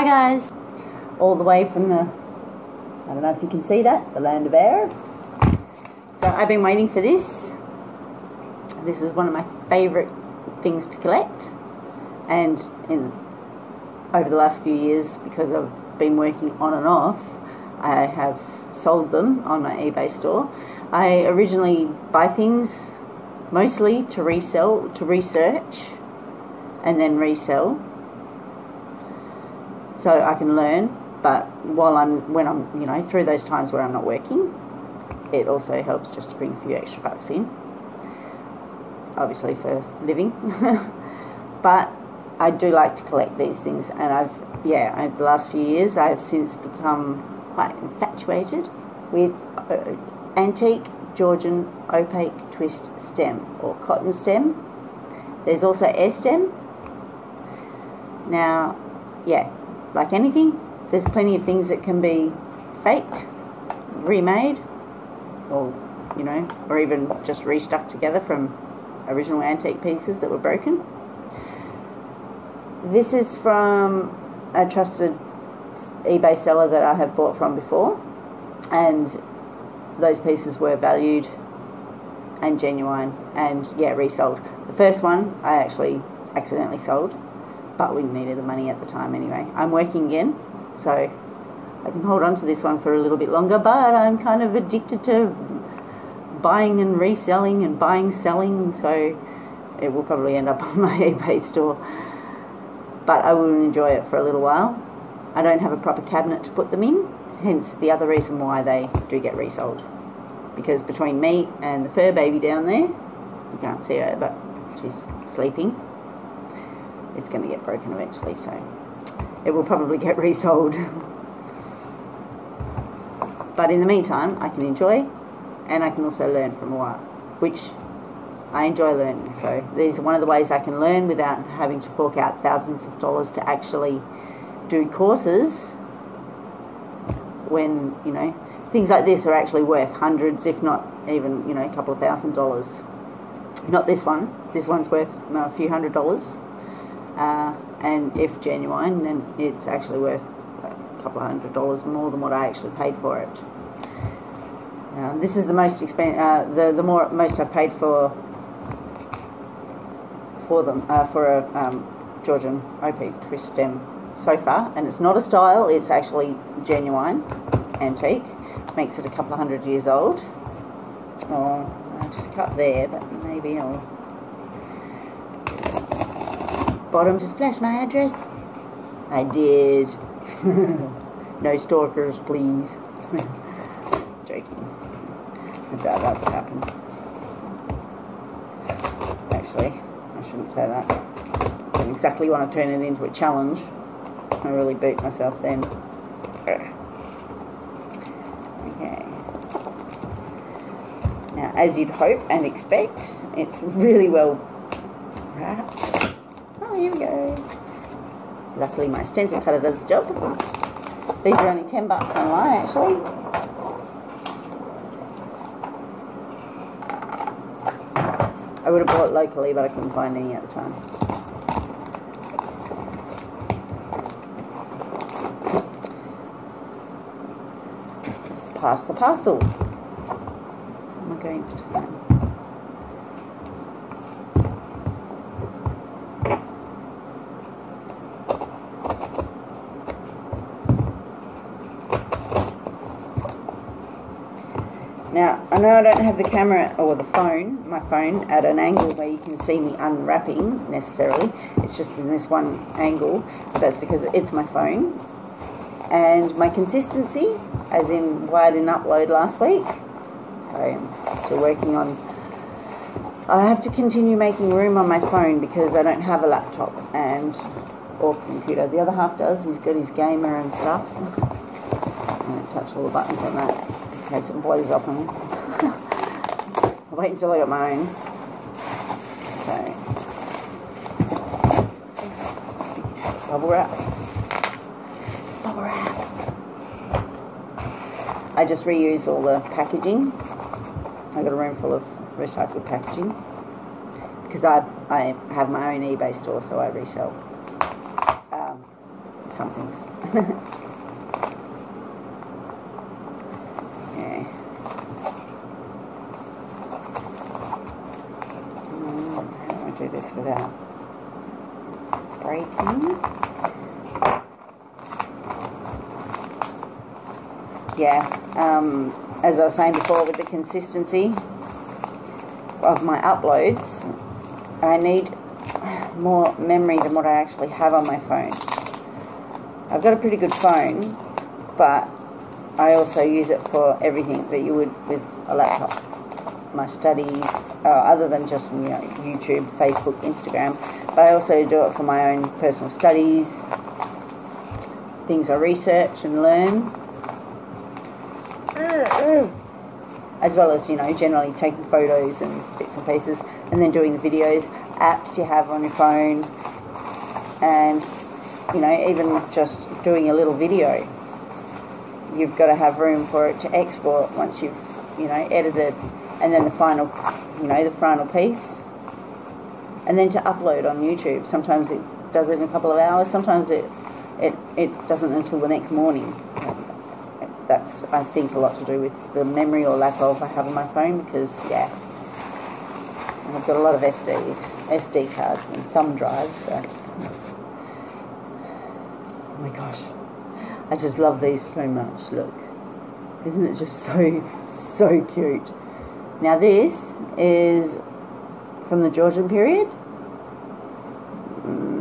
Hi guys, all the way from the, I don't know if you can see that, the land of air. So I've been waiting for this. This is one of my favourite things to collect, and over the last few years, because I've been working on and off, I have sold them on my eBay store. I originally buy things mostly to resell, to research and then resell, so I can learn. But when I'm through those times where I'm not working, it also helps just to bring a few extra bucks in, obviously for living. But I do like to collect these things, and over the last few years I've since become quite infatuated with antique Georgian opaque twist stem or cotton stem. There's also air stem. Now, like anything, there's plenty of things that can be faked, remade, or even just restuck together from original antique pieces that were broken. This is from a trusted eBay seller that I have bought from before, and those pieces were valued and genuine and resold. The first one I actually accidentally sold, but we needed the money at the time anyway. I'm working again, so I can hold on to this one for a little bit longer, but I'm kind of addicted to buying and reselling and buying, selling, so it will probably end up on my eBay store. But I will enjoy it for a little while. I don't have a proper cabinet to put them in, hence the other reason why they do get resold. Because between me and the fur baby down there, you can't see her, but she's sleeping, it's going to get broken eventually, so it will probably get resold. But in the meantime, I can enjoy, and I can also learn from a while, which I enjoy learning. So these are one of the ways I can learn without having to fork out thousands of dollars to actually do courses, when things like this are actually worth hundreds, if not even a couple of $1,000s. Not this one. This one's worth a few $100s, and if genuine, then it's actually worth a couple of $100 more than what I actually paid for it. This is the most expensive, the most I've paid for them, for a Georgian opaque twist stem so far, and it's not a style, it's actually genuine antique. Makes it a couple of 100 years old. Oh, I just cut there, but maybe I'll bottom. Just flash my address. I did. No stalkers, please. Joking. I doubt that would happen. Actually, I shouldn't say that. I didn't exactly want to turn it into a challenge. I really beat myself then. Okay. Now, as you'd hope and expect, it's really well wrapped. Oh, here we go. Luckily, my stencil cutter does the job. These are only $10 online, actually. I would have bought locally, but I couldn't find any at the time. Pass the parcel. Am I going for time? Now, I know I don't have the camera or my phone at an angle where you can see me unwrapping necessarily. It's just in this one angle, but that's because it's my phone. And my consistency, as in why I didn't upload last week, so I'm still working on. I have to continue making room on my phone because I don't have a laptop or computer. The other half does. He's got his gamer and stuff. I won't touch all the buttons on that in case it blows up on me. I'll wait until I got my own. So, sticky tape, bubble wrap. Bubble wrap. I just reuse all the packaging. I've got a room full of recycled packaging because I have my own eBay store, so I resell some things. Yeah. How do I do this without breaking? Yeah, as I was saying before, with the consistency of my uploads, I need more memory than what I actually have on my phone. I've got a pretty good phone, but I also use it for everything that you would with a laptop. My studies, other than just, you know, YouTube, Facebook, Instagram, but I also do it for my own personal studies, things I research and learn, as well as, you know, generally taking photos and bits and pieces, and then doing the videos, apps you have on your phone, and, you know, even just doing a little video. You've got to have room for it to export once you've, you know, edited, and then the final, you know, the final piece, and then to upload on YouTube. Sometimes it does it in a couple of hours, sometimes it doesn't until the next morning. That's, I think, a lot to do with the memory or lack of I have on my phone, because, yeah, I've got a lot of SD cards and thumb drives, so. Oh my gosh, I just love these so much. Look, isn't it just so cute? Now this is from the Georgian period.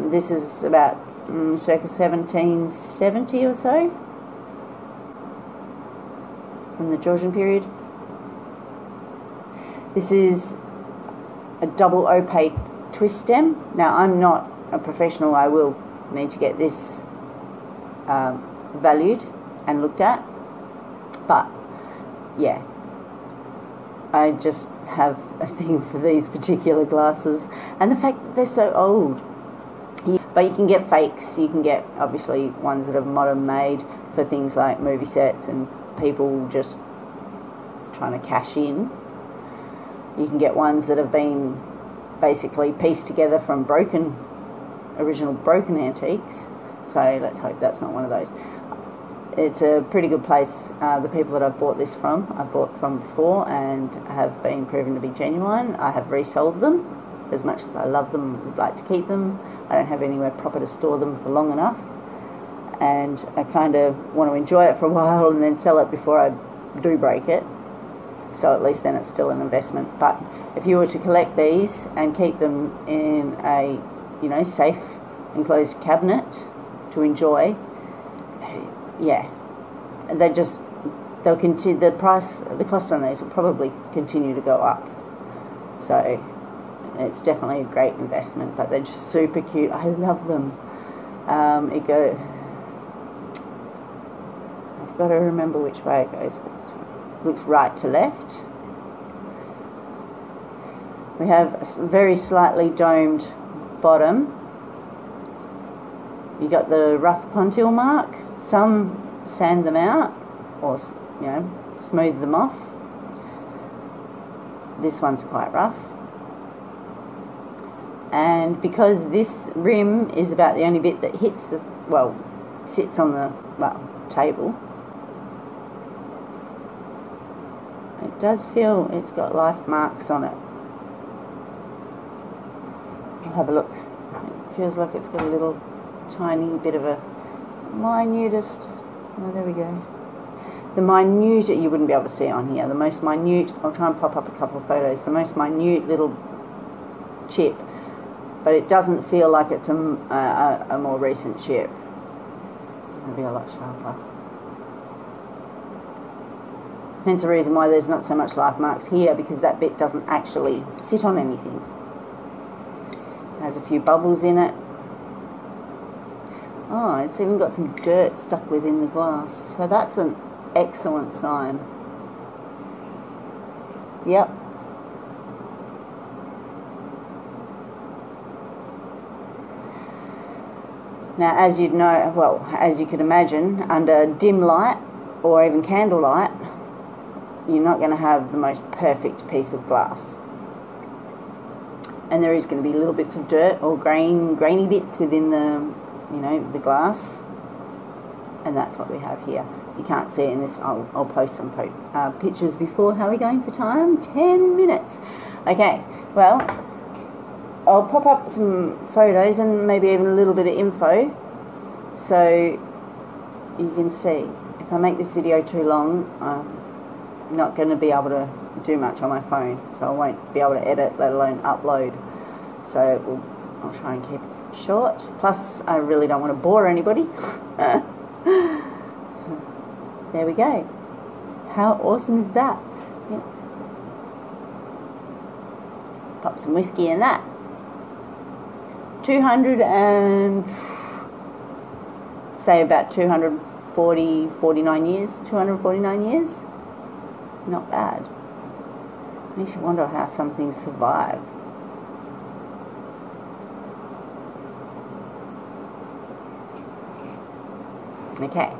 This is about circa 1770 or so, from the Georgian period. This is a double opaque twist stem. Now, I'm not a professional. I will need to get this valued and looked at, but yeah, I just have a thing for these particular glasses, and the fact that they're so old. But you can get fakes. You can get, obviously, ones that are modern made for things like movie sets and people just trying to cash in. You can get ones that have been basically pieced together from original broken antiques. So let's hope that's not one of those. It's a pretty good place. The people that I've bought this from, I've bought from before and have been proven to be genuine. I have resold them. As much as I love them, would like to keep them, I don't have anywhere proper to store them for long enough, and I kind of want to enjoy it for a while and then sell it before I do break it, so at least then it's still an investment. But if you were to collect these and keep them in a, you know, safe enclosed cabinet to enjoy, yeah, they'll continue, the cost on these will probably continue to go up, so it's definitely a great investment. But they're just super cute. I love them. I've got to remember which way it goes. It looks right to left. We have a very slightly domed bottom. You got the rough pontil mark. Some sand them out or, you know, smooth them off. This one's quite rough. And because this rim is about the only bit that hits the, well, sits on the, well, table, it does feel it's got life marks on it. I'll have a look. It feels like it's got a little tiny bit of a minutest, oh, there we go. The minute, you wouldn't be able to see it on here, the most minute, I'll try and pop up a couple of photos, the most minute little chip, but it doesn't feel like it's a more recent chip. It'll be a lot sharper. Hence the reason why there's not so much life marks here, because that bit doesn't actually sit on anything. It has a few bubbles in it. Oh, it's even got some dirt stuck within the glass, so that's an excellent sign. Yep. Now, as you'd know, well, as you could imagine, under dim light or even candlelight, you're not going to have the most perfect piece of glass. And there is going to be little bits of dirt or grainy bits within the, you know, the glass. And that's what we have here. You can't see it in this. I'll post some pictures before. How are we going for time? 10 minutes. Okay, well, I'll pop up some photos and maybe even a little bit of info so you can see. If I make this video too long, I'm not going to be able to do much on my phone, so I won't be able to edit, let alone upload. So I'll try and keep it short. Plus, I really don't want to bore anybody. There we go. How awesome is that? Yeah. Pop some whiskey in that. 200 and say about 249 years. 249 years. Not bad. Makes you wonder how some things survive. Okay.